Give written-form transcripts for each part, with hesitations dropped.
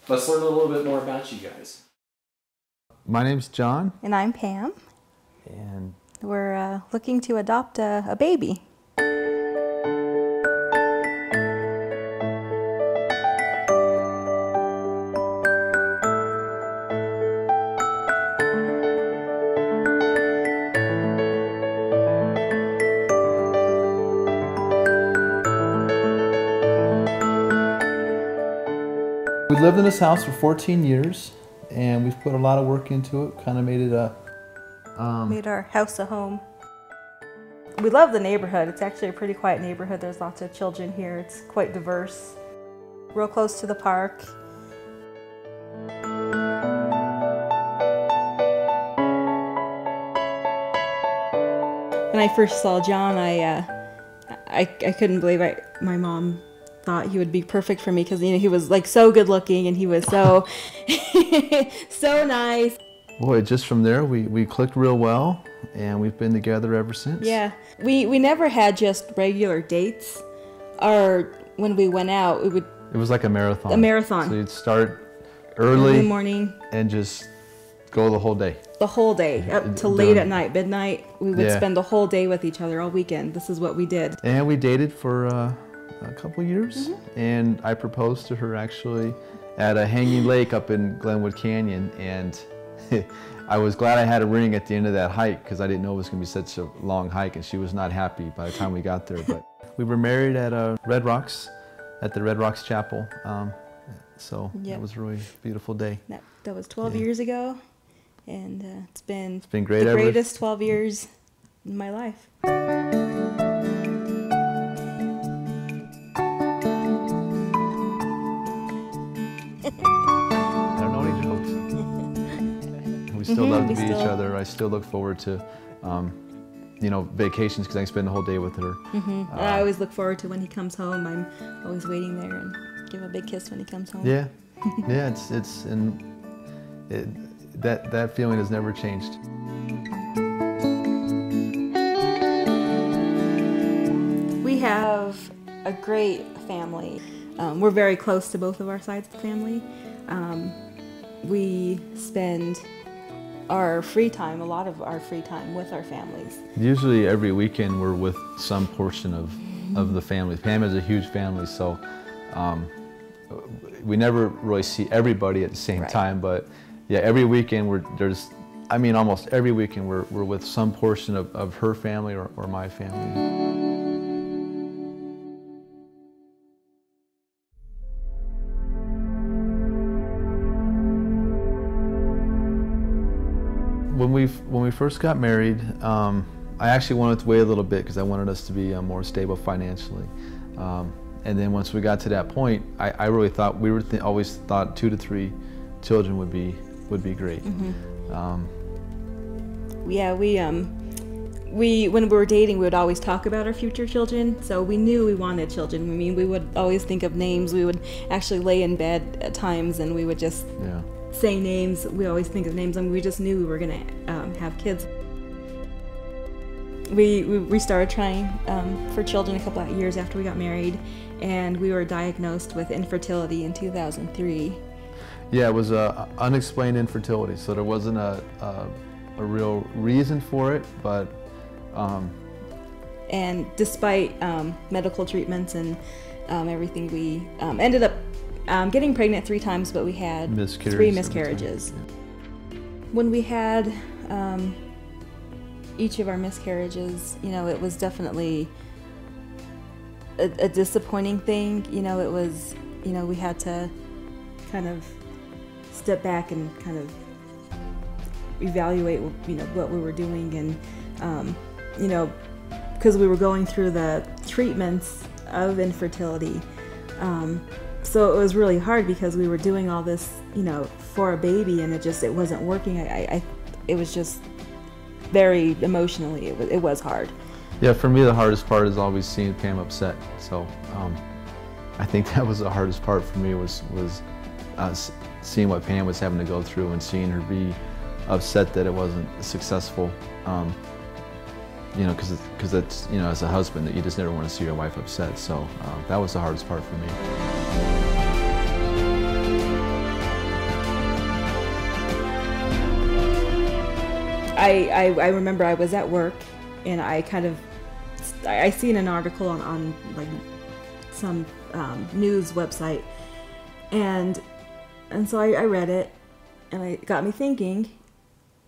Let's learn a little bit more about you guys. My name's John. And I'm Pam. And we're looking to adopt a baby. we lived in this house for 14 years, and we've put a lot of work into it, kind of made it a... made our house a home. We love the neighborhood. It's actually a pretty quiet neighborhood. There's lots of children here. It's quite diverse. Real close to the park. When I first saw John, I couldn't believe my mom thought he would be perfect for me because he was like so good looking and he was so so nice. Boy, just from there we clicked real well, and we've been together ever since. Yeah, we never had just regular dates, or when we went out, it was like a marathon. A marathon. So you'd start early in the morning and just go the whole day. The whole day, up to late at night, midnight. We would spend the whole day with each other all weekend. This is what we did. And we dated for a couple years, and I proposed to her actually at a hanging lake up in Glenwood Canyon, and I was glad I had a ring at the end of that hike because I didn't know it was going to be such a long hike, and she was not happy by the time we got there. But we were married at Red Rocks, at the Red Rocks Chapel, so it was a really beautiful day. That was 12 years ago, and it's been great. The greatest 12 years in my life. We still love to be each other. I still look forward to, vacations because I can spend the whole day with her. I always look forward to when he comes home. I'm always waiting there and give him a big kiss when he comes home. Yeah, yeah. That feeling has never changed. We have a great family. We're very close to both of our sides of the family. We spend our free time, a lot of our free time, with our families. Usually every weekend we're with some portion of the family. Pam has a huge family, so we never really see everybody at the same time, but yeah, every weekend almost every weekend we're with some portion of her family or my family. When we first got married, I actually wanted to wait a little bit because I wanted us to be more stable financially. And then once we got to that point, I really thought always thought 2 to 3 children would be great. Yeah, when we were dating, we would always talk about our future children, so we knew we wanted children. I mean, we would always think of names. We would actually lay in bed at times and we would just say names. We always think of names, and we just knew we were going to have kids. We started trying for children a couple of years after we got married, and we were diagnosed with infertility in 2003. Yeah, it was unexplained infertility, so there wasn't a real reason for it, but... And despite medical treatments and everything, we ended up getting pregnant 3 times, but we had 3 miscarriages. When we had each of our miscarriages, it was definitely a disappointing thing. It was, we had to kind of step back and kind of evaluate, what we were doing, and because we were going through the treatments of infertility. So it was really hard because we were doing all this, for a baby, and it wasn't working. It was just very emotionally, it was hard. Yeah, for me the hardest part is always seeing Pam upset. So I think that was the hardest part for me was seeing what Pam was having to go through and seeing her be upset that it wasn't successful. Because it's, as a husband, that you just never want to see your wife upset. So that was the hardest part for me. I remember I was at work, and I seen an article on like some news website, and so I read it, and it got me thinking,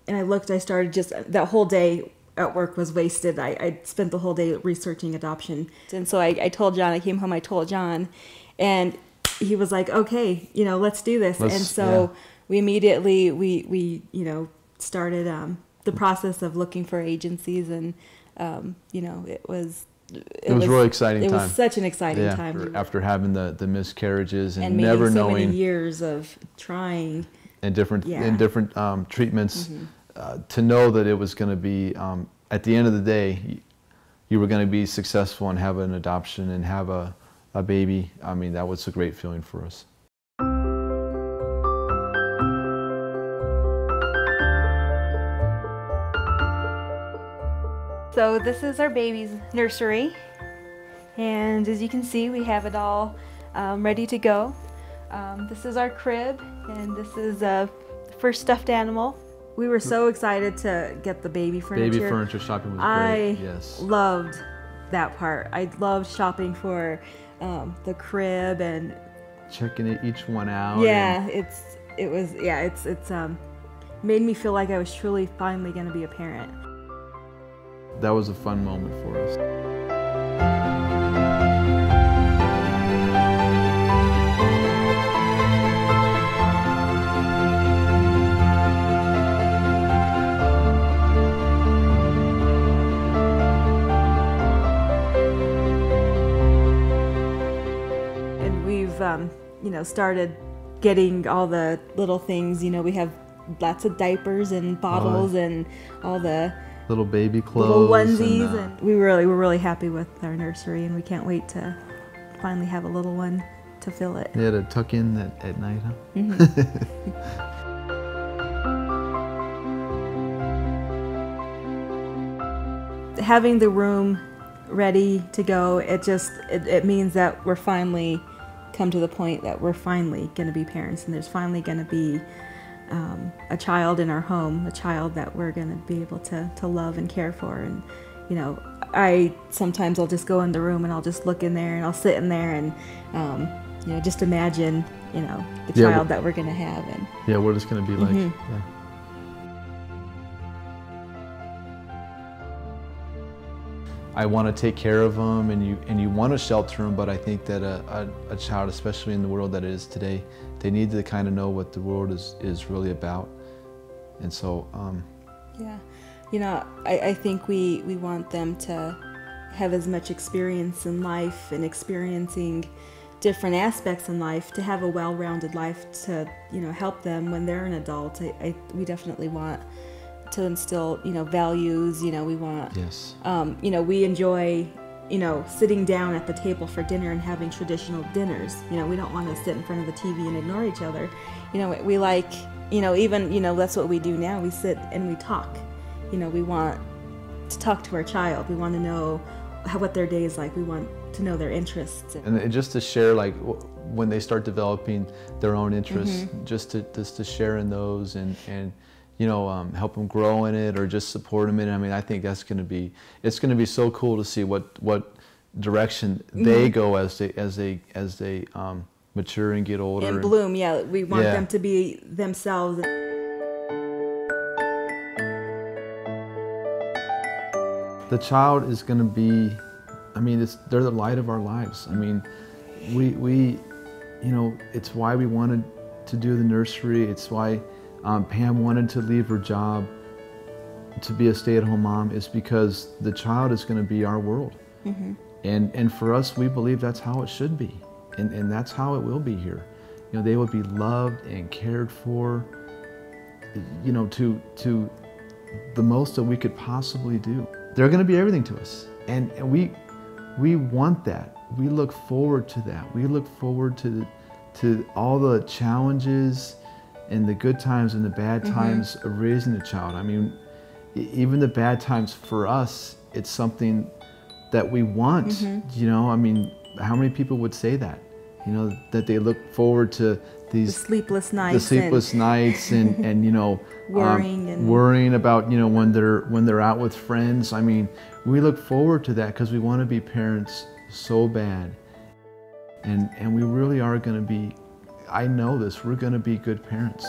and I started just, that whole day at work was wasted. I spent the whole day researching adoption, and so I told John, I came home, I told John, and he was like, okay, let's do this. And so we immediately, we started the process of looking for agencies, and it was really exciting time. It was such an exciting time. After having the miscarriages and never knowing so many years of trying and different treatments, to know that it was going to be, at the end of the day, you were going to be successful and have an adoption and have a baby. I mean, that was a great feeling for us. So this is our baby's nursery, and as you can see, we have it all ready to go. This is our crib, and this is a first stuffed animal. We were so excited to get the baby furniture. Baby furniture shopping was great. Yes. I loved that part. I loved shopping for the crib and checking each one out. Yeah, it's made me feel like I was truly finally going to be a parent. That was a fun moment for us. And we've, started getting all the little things. We have lots of diapers and bottles and all the little baby clothes, little onesies, and we're really happy with our nursery, and we can't wait to finally have a little one to fill it. Yeah, to tuck in at night, huh? Mm-hmm. Having the room ready to go, it means that we're finally come to the point that we're finally going to be parents, and there's finally going to be a child in our home, a child that we're going to be able to love and care for. And sometimes I'll just go in the room and I'll just look in there and I'll sit in there and just imagine the child that we're going to have, and what it's going to be like. Yeah. I want to take care of them, and you want to shelter them, but I think that a child, especially in the world that it is today, they need to kind of know what the world is really about. And so I think we want them to have as much experience in life and experiencing different aspects in life, to have a well-rounded life, to help them when they're an adult. We definitely want to instill values. We want we enjoy sitting down at the table for dinner and having traditional dinners. We don't want to sit in front of the TV and ignore each other. We like even that's what we do now. We sit and we talk. We want to talk to our child. We want to know what their day is like. We want to know their interests, and just to share, like when they start developing their own interests, just to share in those and help them grow in it, or just support them in it. I mean, I think it's going to be so cool to see what direction they go as they mature and get older and bloom. Yeah, we want them to be themselves. The child is going to be, they're the light of our lives. I mean, we it's why we wanted to do the nursery. It's why Pam wanted to leave her job to be a stay-at-home mom, is because the child is going to be our world. And for us, we believe that's how it should be, and that's how it will be here. They will be loved and cared for, to the most that we could possibly do. They're going to be everything to us, and we want that. We look forward to that. We look forward to all the challenges and the good times and the bad times of raising a child. I mean, even the bad times for us, it's something that we want. I mean, how many people would say that? you know, that they look forward to The sleepless nights. the sleepless nights and you know, worrying about, you know, when they're out with friends. I mean, we look forward to that because we want to be parents so bad, and we really are going to be. I know this. We're going to be good parents.